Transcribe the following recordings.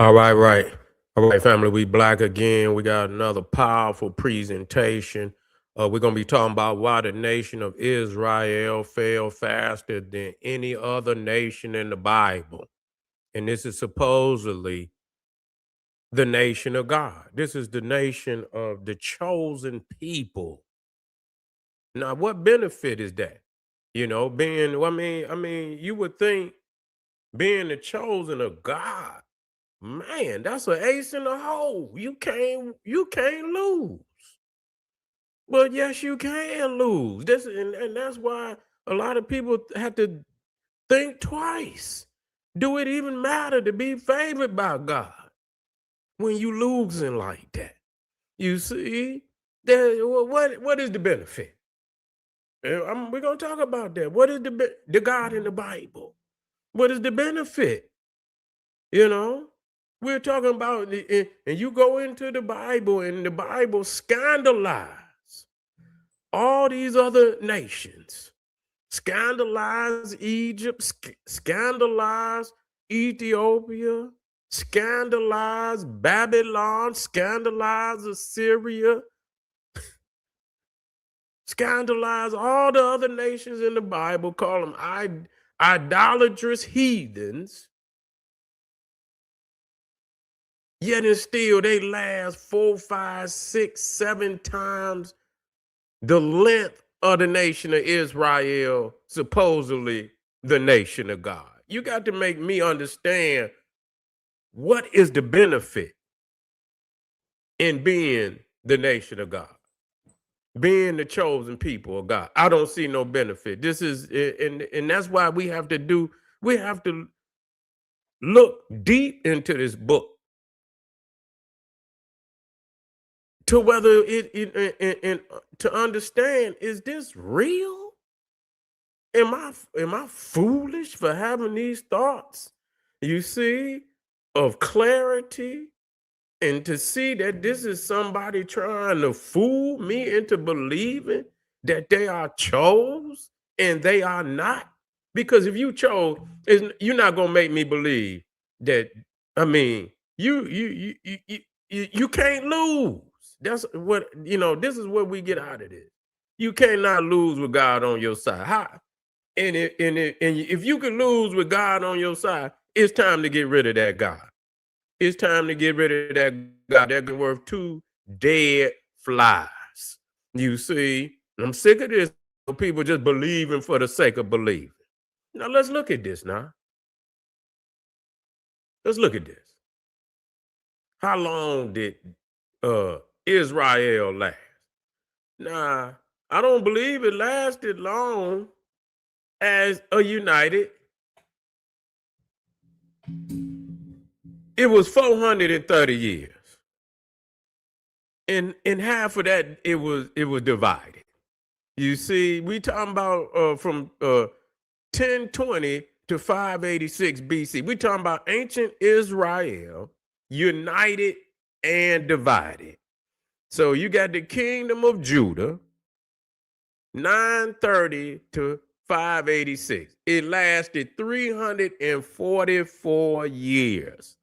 Right. All right, family, we black again. We got another powerful presentation. We're going to be talking about why the nation of Israel fell faster than any other nation in the Bible. And this is supposedly the nation of God. This is the nation of the chosen people. Now, what benefit is that? Being, you would think being the chosen of God. Man, that's an ace in the hole. You can't lose. Well, yes, you can lose. And that's why a lot of people have to think twice. Do it even matter to be favored by God when you losing like that? You see, what is the benefit? We're gonna talk about that. What is the God in the Bible? What is the benefit? You know, we're talking about, and you go into the Bible, and the Bible scandalize all these other nations, scandalize Egypt, scandalize Ethiopia, scandalize Babylon, scandalize Assyria, scandalize all the other nations in the Bible, call them idolatrous heathens. Yet and still, they last 4, 5, 6, 7 times the length of the nation of Israel, supposedly the nation of God. You got to make me understand what is the benefit in being the nation of God, being the chosen people of God. I don't see no benefit. This is, and that's why we have to look deep into this book to whether and to understand, is this real? Am I foolish for having these thoughts? You see, of clarity, and to see that this is somebody trying to fool me into believing that they are chose and they are not. Because if you chose, you're not gonna make me believe that. I mean, you can't lose. That's what This is what we get out of this. You cannot lose with God on your side. How? And if you can lose with God on your side, it's time to get rid of that God. It's time to get rid of that God that's worth 2 dead flies. You see, I'm sick of this. People just believing for the sake of believing. Now let's look at this. Now let's look at this. How long did Israel last? Nah, I don't believe it lasted long as a united. It was 430 years. And in half of that, it was divided. You see, we talking about from 1020 to 586 BC. We talking about ancient Israel united and divided. So you got the kingdom of Judah, 930 to 586. It lasted 344 years.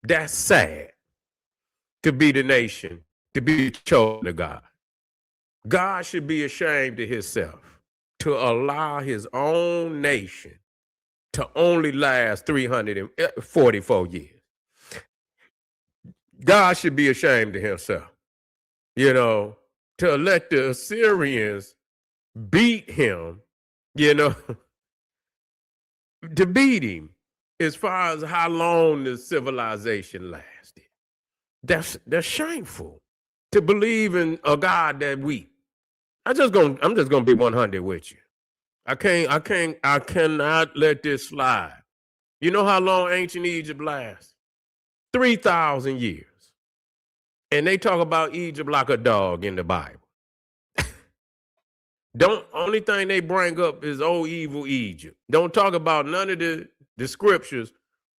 That's sad to be the nation, to be chosen of God. God should be ashamed of himself to allow his own nation to only last 344 years. God should be ashamed of himself, to let the Assyrians beat him, you know, to beat him as far as how long the civilization lasted. That's shameful to believe in a God that weak. I'm just gonna be 100 with you. I cannot let this slide. You know how long ancient Egypt lasts? 3,000 years. And they talk about Egypt like a dog in the Bible. Don't Only thing they bring up is old evil Egypt. Don't talk about none of the scriptures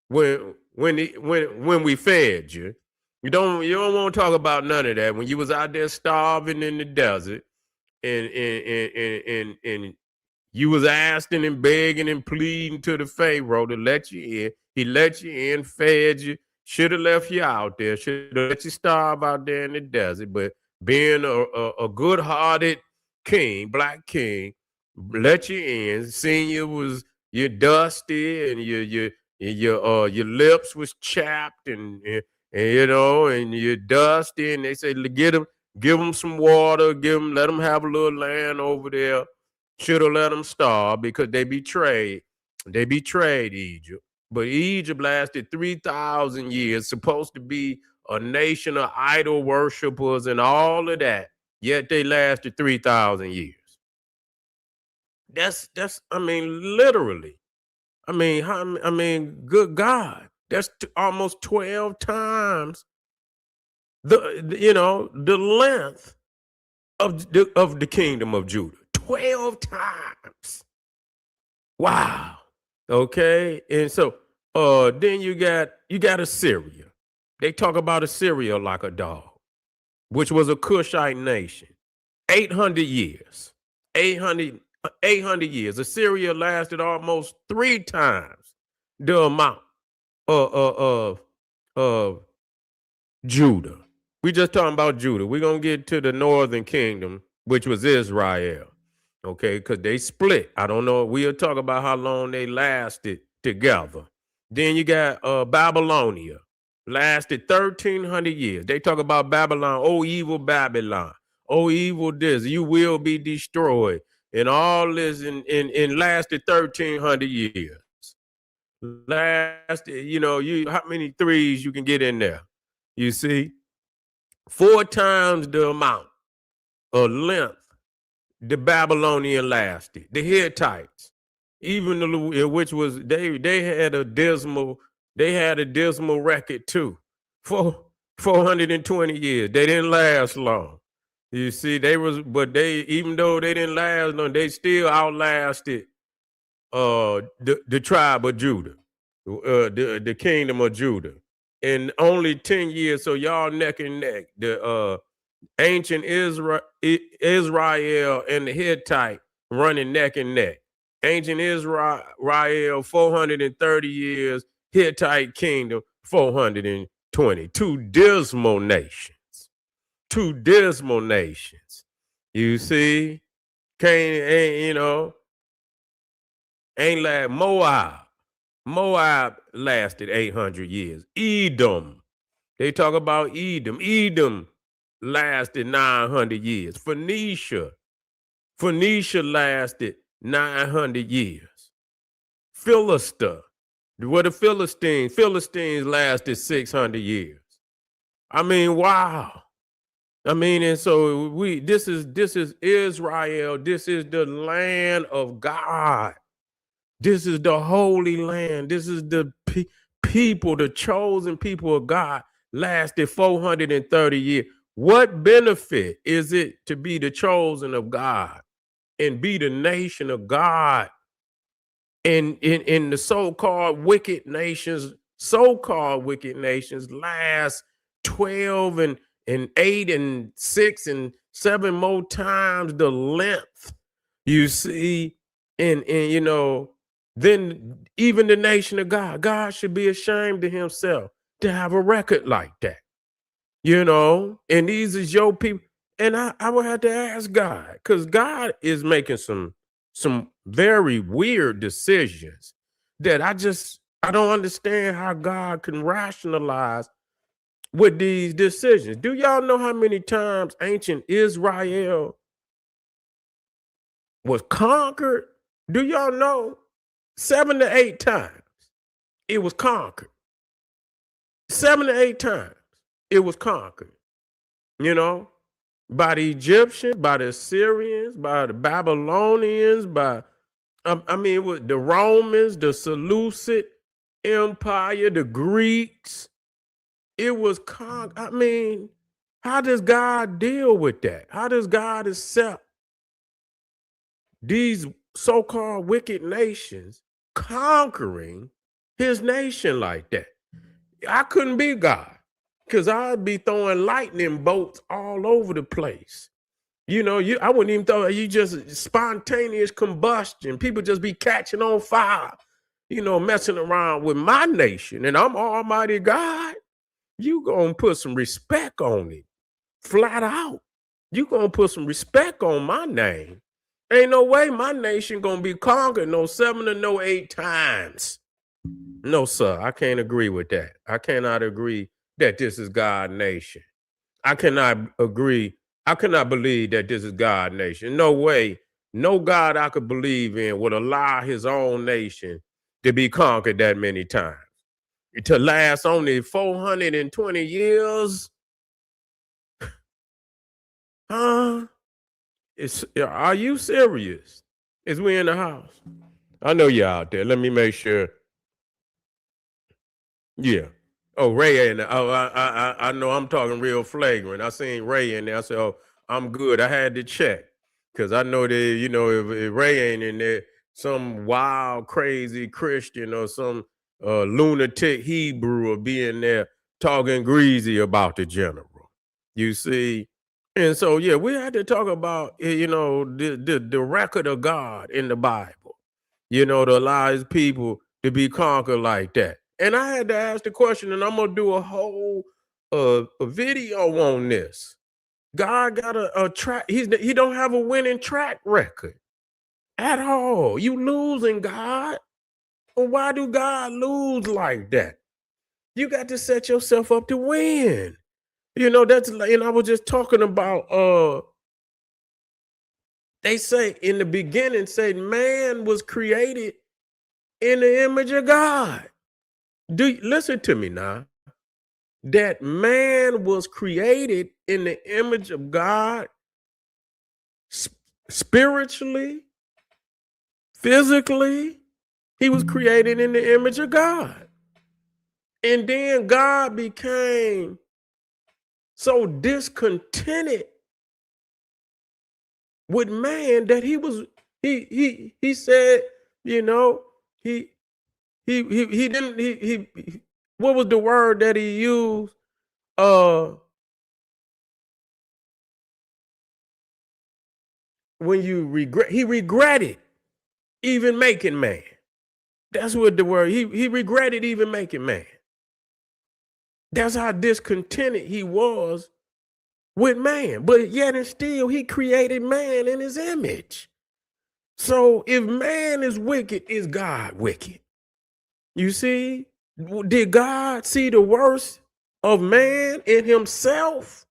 when we fed you. You don't want to talk about none of that. When you was out there starving in the desert and you was asking and begging and pleading to the Pharaoh to let you in. He let you in, fed you, Should have left you out there. Should have let you starve out there in the desert. But being a good-hearted king, black king, let you in. Seeing you're dusty and your lips was chapped and you're dusty. And they say give them some water, let them have a little land over there. Should have let them starve because they betrayed. They betrayed Egypt. But Egypt lasted 3,000 years, supposed to be a nation of idol worshipers and all of that. Yet they lasted 3,000 years. I mean, literally. Good God. That's almost 12 times the length of the kingdom of Judah. 12 times. Wow. Okay. And so then you got Assyria. They talk about Assyria like a dog, which was a Cushite nation. 800 years. 800 years. Assyria lasted almost 3 times the amount of Judah. We just talking about Judah. We're going to get to the northern kingdom, which was Israel. Okay, because they split. I don't know. We'll talk about how long they lasted together. Then you got Babylonia. Lasted 1,300 years. They talk about Babylon. Oh, evil Babylon. Oh, evil this. You will be destroyed. And all this and lasted 1,300 years. Lasted, how many threes you can get in there? You see? 4 times the amount of length the Babylonian lasted. The Hittites, which was they had a dismal record too. 420 years. They didn't last long. You see, even though they didn't last long, they still outlasted the tribe of Judah, the kingdom of Judah. In only 10 years, so y'all neck and neck. The ancient Israel and the Hittite running neck and neck. Ancient Israel, 430 years. Hittite kingdom, 420. Two dismal nations. You see? Ain't like Moab. Moab lasted 800 years. Edom. They talk about Edom. Edom lasted 900 years. Phoenicia lasted 900 years. Philistia, where the Philistines lasted 600 years. I mean, wow. I mean, and so this is Israel. This is the land of God. This is the holy land. This is the people, the chosen people of God, lasted 430 years. What benefit is it to be the chosen of God and be the nation of God in the so-called wicked nations last 12 and 8 and 6 and 7 more times the length, you see, and then even the nation of God should be ashamed of himself to have a record like that, and these is your people. And I would have to ask God, because God is making some very weird decisions that I don't understand how God can rationalize with these decisions. Do y'all know how many times ancient Israel was conquered? Do y'all know? 7 to 8 times it was conquered. 7 to 8 times it was conquered, by the Egyptians, by the Assyrians, by the Babylonians, it was the Romans, the Seleucid Empire, the Greeks. It was conquered. How does God deal with that? How does God accept these so-called wicked nations conquering his nation like that? I couldn't be God, because I'd be throwing lightning bolts all over the place. I wouldn't even throw you just spontaneous combustion. People just be catching on fire. messing around with my nation and I'm Almighty God, you gonna put some respect on it, flat out. You gonna put some respect on my name. Ain't no way my nation gonna be conquered no 7 or no 8 times. No, sir, I can't agree with that. I cannot agree that this is God nation. I cannot agree. I cannot believe that this is God nation. No way. No God I could believe in would allow his own nation to be conquered that many times. To last only 420 years? Huh? Are you serious? Is we in the house? I know you're out there. Let me make sure. Yeah. Oh, Ray in there. Oh, I know I'm talking real flagrant. I seen Ray in there. I said, oh, I'm good. I had to check because I know that, if Ray ain't in there, some wild, crazy Christian or some lunatic Hebrew will be in there talking greasy about the general. You see? And so, yeah, we had to talk about, the record of God in the Bible, to allow his people to be conquered like that. And I had to ask the question, and I'm gonna do a whole a video on this. God got a track. He don't have a winning track record at all. You losing, God. Well, why do God lose like that? You got to set yourself up to win. That's like, and I was just talking about they say in the beginning, say man was created in the image of God. Listen to me now? That man was created in the image of God, spiritually, physically. He was created in the image of God. And then God became so discontented with man that he said, he he didn't he what was the word that he used? Uh when you he regretted even making man. That's what the word he regretted even making man. That's how discontented he was with man. But yet and still he created man in his image. So if man is wicked, is God wicked? You see? Did God see the worst of man in himself?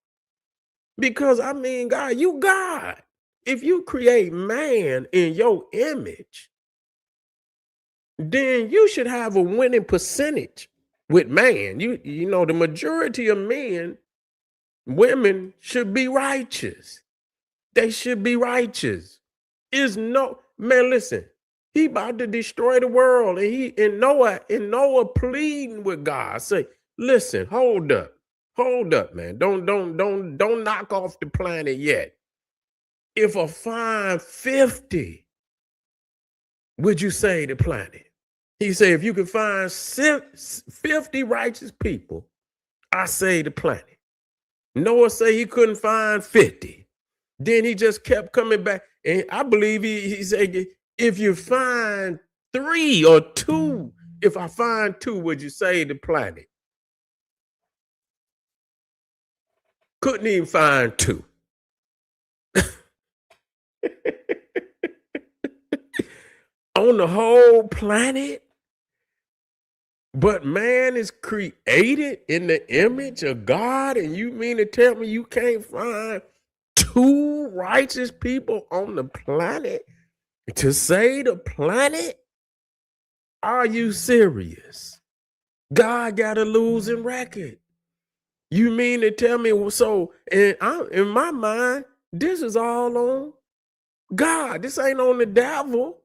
Because I mean, God, you God. If you create man in your image, then you should have a winning percentage with man. The majority of men, women should be righteous. They should be righteous. Is no man, listen, he about to destroy the world. And Noah pleading with God. Say, listen, hold up, man. Don't knock off the planet yet. If I find 50, would you save the planet? He said, if you can find 50 righteous people, I save the planet. Noah said he couldn't find 50. Then he just kept coming back. And I believe he said, if you find 3 or 2, if I find 2, would you save the planet? Couldn't even find 2. On the whole planet? But man is created in the image of God, and you mean to tell me you can't find 2 righteous people on the planet to save the planet? Are you serious? God got a losing record. You mean to tell me so? And in my mind, this is all on God. This ain't on the devil.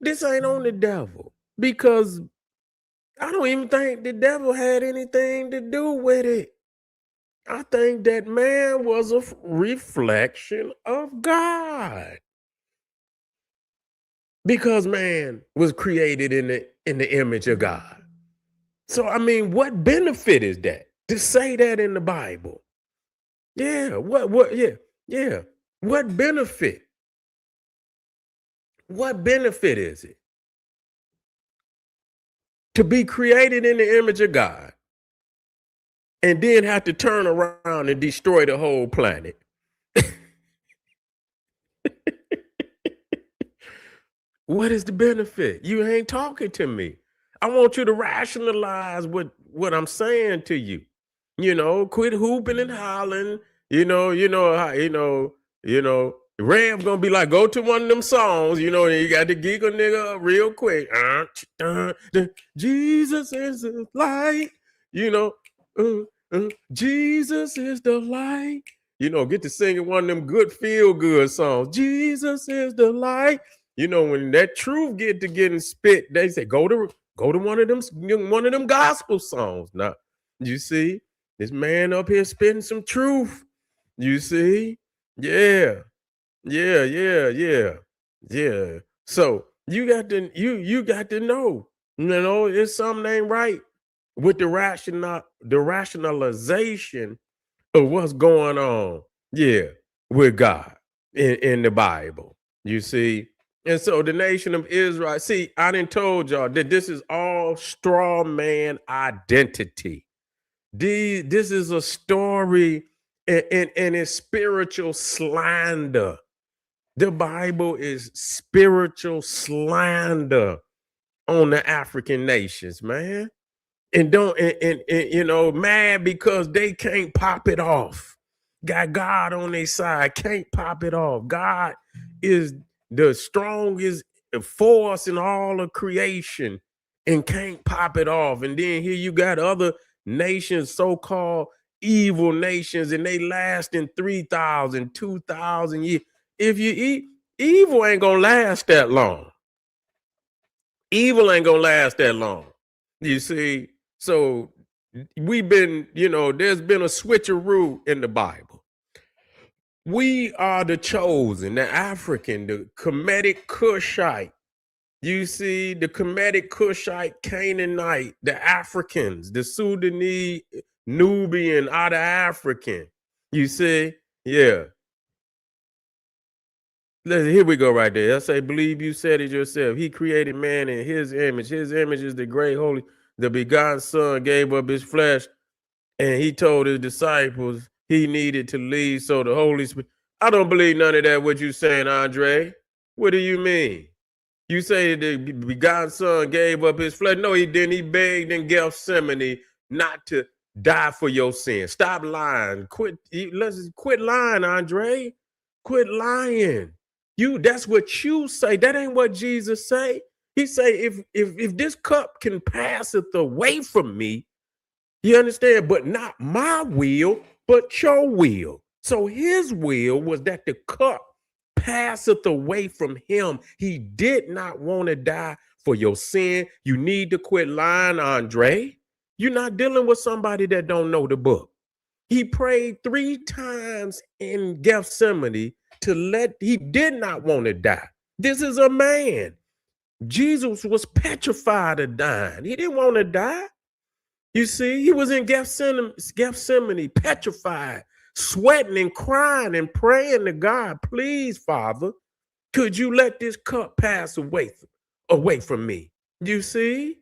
This ain't on the devil because I don't even think the devil had anything to do with it. I think that man was a reflection of God because man was created in the image of God. So I mean, what benefit is that to say that in the Bible? Yeah, yeah. What benefit? What benefit is it? to be created in the image of God and then have to turn around and destroy the whole planet. What is the benefit? You ain't talking to me. I want you to rationalize what I'm saying to you. Quit hooping and hollering. Rev gonna be like, go to one of them songs, and you got to giggle nigga up real quick. Jesus is the light, you know. Jesus is the light. Get to singing one of them good feel good songs. Jesus is the light. When that truth get to getting spit, they say go to one of them gospel songs. Now, you see, this man up here spitting some truth. You see, yeah, yeah. So you got to know, it's something ain't right with the rationalization of what's going on, yeah, with God in the Bible. You see, and so the nation of Israel. See, I done told y'all that this is all straw man identity. This is a story and it's spiritual slander. The Bible is spiritual slander on the African nations, man. And don't mad because they can't pop it off. Got God on their side, can't pop it off. God is the strongest force in all of creation and can't pop it off. And then here you got other nations, so-called evil nations, and they last in 3,000, 2,000 years. If you eat, evil ain't gonna last that long. Evil ain't gonna last that long. You see, so there's been a switcheroo in the Bible. We are the chosen, the African, the Kemetic Cushite. You see, the Kemetic Cushite, Canaanite, the Africans, the Sudanese, Nubian, are the African. You see, yeah. Here we go right there. I say, believe you said it yourself. He created man in his image. His image is the great holy, the begotten son gave up his flesh, and he told his disciples he needed to leave. So the Holy Spirit. I don't believe none of that. What you saying, Andre? What do you mean? You say the begotten son gave up his flesh? No, he didn't. He begged in Gethsemane not to die for your sin. Stop lying. Let's quit lying, Andre. Quit lying. That's what you say. That ain't what Jesus say. He say, if this cup can pass it away from me, you understand, but not my will, but your will. So his will was that the cup passeth away from him. He did not want to die for your sin. You need to quit lying, Andre. You're not dealing with somebody that don't know the book. He prayed 3 times in Gethsemane he did not want to die. This is a man. Jesus was petrified of dying. He didn't want to die. You see, he was in Gethsemane, petrified, sweating and crying and praying to God, please, Father, could you let this cup pass away from me? You see?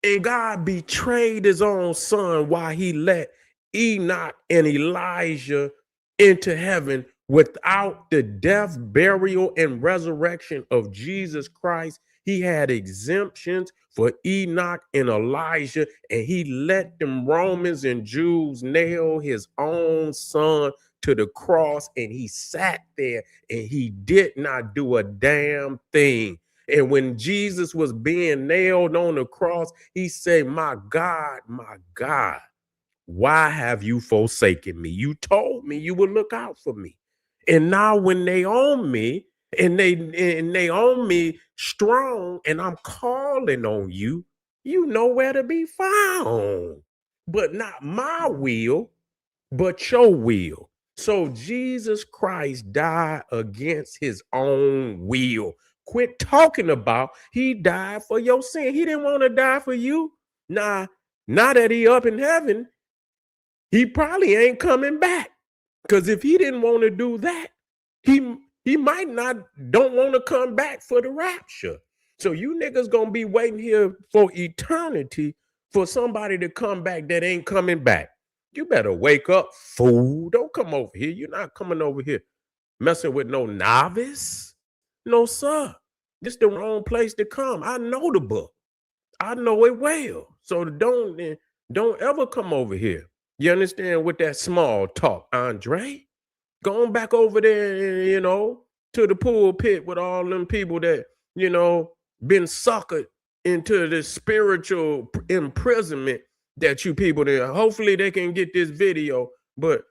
And God betrayed his own son while he let Enoch and Elijah into heaven without the death, burial, and resurrection of Jesus Christ. He had exemptions for Enoch and Elijah, and he let them Romans and Jews nail his own son to the cross, and he sat there and he did not do a damn thing. And when Jesus was being nailed on the cross, he said, my God, why have you forsaken me? You told me you would look out for me. And now when they own me and they own me strong and I'm calling on you, you know where to be found. But not my will, but your will. So Jesus Christ died against his own will. Quit talking about he died for your sin. He didn't want to die for you. Now that he up in heaven, he probably ain't coming back. Because if he didn't want to do that, he might not don't want to come back for the rapture. So you niggas gonna be waiting here for eternity for somebody to come back that ain't coming back. You better wake up, fool. Don't come over here. You're not coming over here messing with no novice. No, sir. This the wrong place to come. I know the book. I know it well. So don't ever come over here. You understand with that small talk, Andre? Going back over there, to the pulpit with all them people that, been suckered into this spiritual imprisonment that you people there. Hopefully they can get this video, but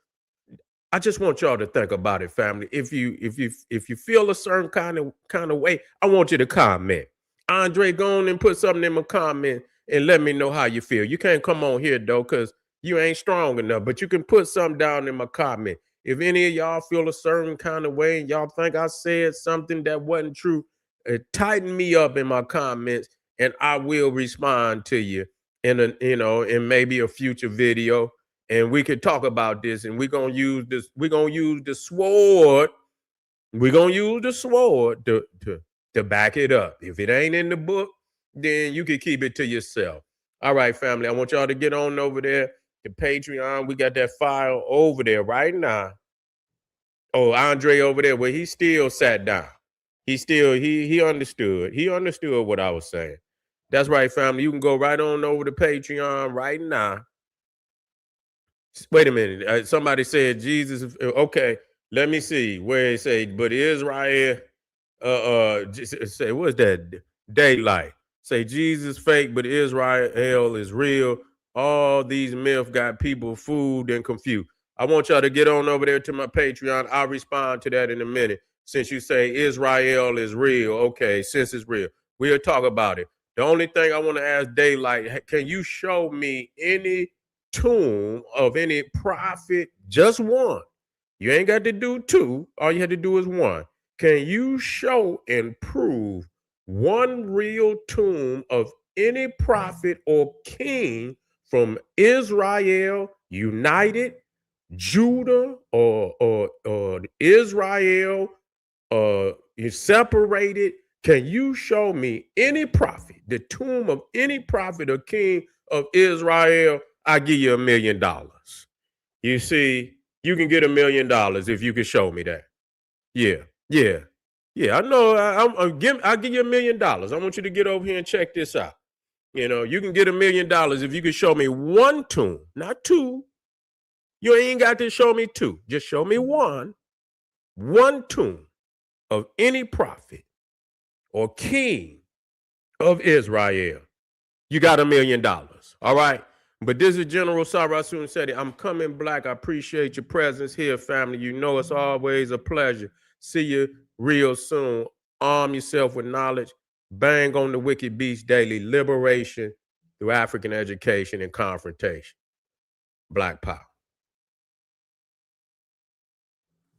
I just want y'all to think about it, family. If you feel a certain kind of way, I want you to comment. Andre, go on and put something in my comment and let me know how you feel. You can't come on here though, because you ain't strong enough, but you can put something down in my comment. If any of y'all feel a certain kind of way and y'all think I said something that wasn't true, tighten me up in my comments and I will respond to you in maybe a future video, and we could talk about this, and we're gonna use the sword. We're gonna use the sword to back it up. If it ain't in the book, then you can keep it to yourself. All right, family. I want y'all to get on over there to Patreon. We got that file over there right now. Oh, Andre over there, where he still sat down. He understood. He understood what I was saying. That's right, family. You can go right on over to Patreon right now. Wait a minute. Somebody said Jesus. Okay, let me see where it say. But Israel, say what's that? Daylight. Say Jesus fake, but Israel is real. All these myths got people fooled and confused. I want y'all to get on over there to my Patreon. I'll respond to that in a minute. Since you say Israel is real, okay, since it's real, we'll talk about it. The only thing I want to ask Daylight, can you show me any tomb of any prophet, just one? You ain't got to do two. All you had to do is one. Can you show and prove one real tomb of any prophet or king from Israel, United, Judah, or Israel, is separated? Can you show me any prophet, the tomb of any prophet or king of Israel? I give you $1 million. You see, you can get $1 million if you can show me that. Yeah, yeah, yeah. I know. I'll give you $1 million. I want you to get over here and check this out. You can get $1 million if you can show me one tomb, not two. You ain't got to show me two. Just show me one tomb of any prophet or king of Israel. You got $1 million. All right. But this is General Sarasun said it. I'm coming black. I appreciate your presence here, family. You know it's always a pleasure. See you real soon. Arm yourself with knowledge. Bang on the Wicked Beast Daily. Liberation through African education and confrontation. Black power.